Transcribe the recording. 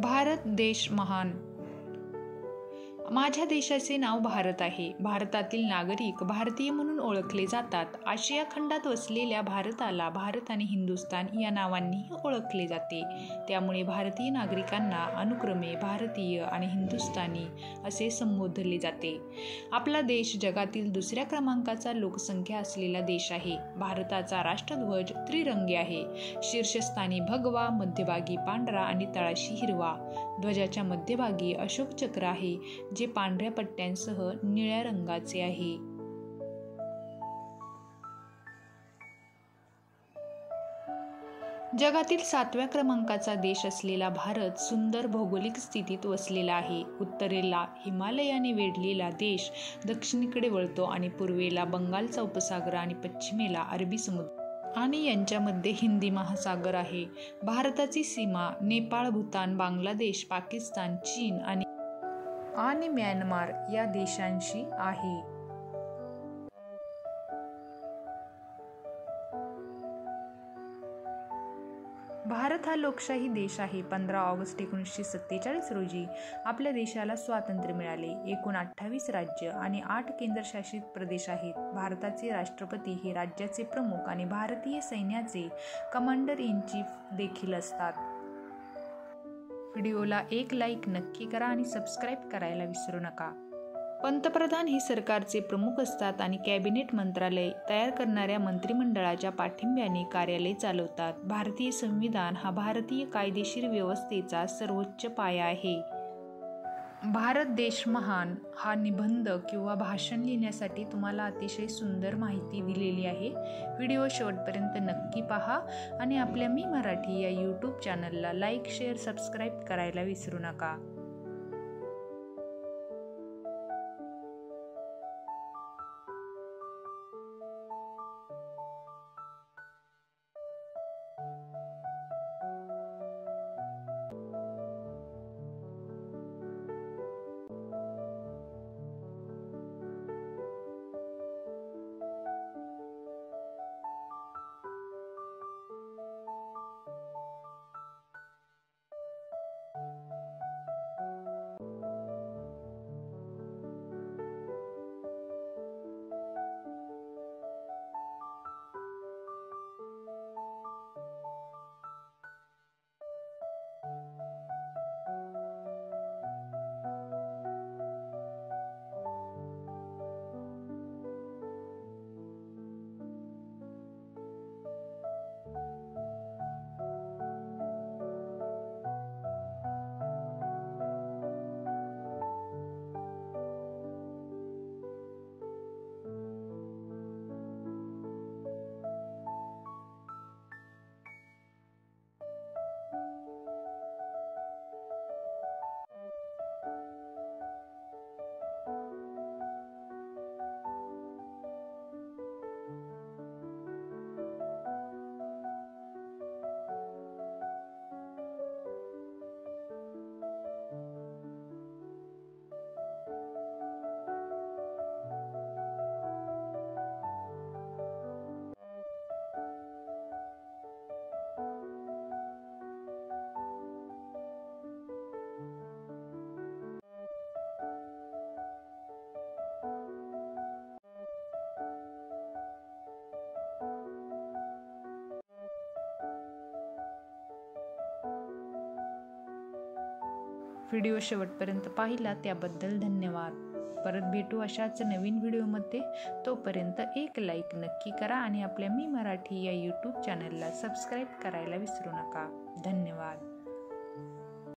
भारत देश महान. माझ्या देशाचे नाव भारत आहे. भारतातील नागरिक भारतीय म्हणून ओळखले जातात. आशिया खंडात वसलेल्या भारताला भारत आणि हिंदुस्थान या नावांनीही ओळखले जाते. त्यामुळे भारतीय नागरिकांना अनुक्रमे भारतीय आणि हिंदुस्थानी असे संबोधले जाते. आपला देश जगातील दुसऱ्या क्रमांकाचा लोकसंख्या असलेला देश आहे. भारताचा राष्ट्रध्वज त्रिरंगी आहे. शीर्षस्थानी भगवा, मध्यभागी पांढरा आणि तळाशी हिरवा. ध्वजाच्या मध्यभागी अशोक चक्र आहे, जे पांढऱ्या पट्ट्यांसह निळ्या रंगाचे आहे. जगातील 7व्या क्रमांकाचा देश असलेला भारत सुंदर भौगोलिक स्थितीत वसलेला आहे. उत्तरेला हिमालयाने वेढलेला देश दक्षिणेकडे वळतो आणि पूर्वेला बंगालचा उपसागर आणि पश्चिमेला अरबी समुद्र आणि यांच्यामध्ये हिंदी महासागर आहे. भारताची सीमा नेपाळ, भूतान, बांगलादेश, पाकिस्तान, चीन आणि म्यानमार या देशांशी आहे. भारत हा लोकशाही देश आहे. 15 ऑगस्ट 1947 रोजी आपल्या देशाला स्वातंत्र्य मिळाले. एकूण 28 राज्य आणि 8 केंद्रशासित प्रदेश आहेत. भारताचे राष्ट्रपती हे राज्याचे प्रमुख आणि भारतीय सैन्याचे कमांडर इन चीफ देखील असतात. व्हिडिओला एक लाईक नक्की करा आणि सबस्क्राईब करायला विसरू नका. पंतप्रधान हे सरकारचे प्रमुख असतात आणि कॅबिनेट मंत्रालय तयार करणाऱ्या मंत्रिमंडळाच्या पाठिंब्याने कार्यालय चालवतात. भारतीय संविधान हा भारतीय कायदेशीर व्यवस्थेचा सर्वोच्च पाया आहे. भारत देश महान हा निबंध किंवा भाषण लिहिण्यासाठी तुम्हाला अतिशय सुंदर माहिती दिलेली आहे. व्हिडिओ शेवटपर्यंत नक्की पहा आणि आपल्या मी मराठी या यूट्यूब चॅनलला लाईक, शेअर, सबस्क्राईब करायला विसरू नका. व्हिडिओ शेवटपर्यंत पाहिला त्याबद्दल धन्यवाद. परत भेटू अशाच नवीन व्हिडिओमध्ये. तोपर्यंत एक लाईक नक्की करा आणि आपल्या मी मराठी या यूट्यूब चॅनलला सबस्क्राईब करायला विसरू नका. धन्यवाद.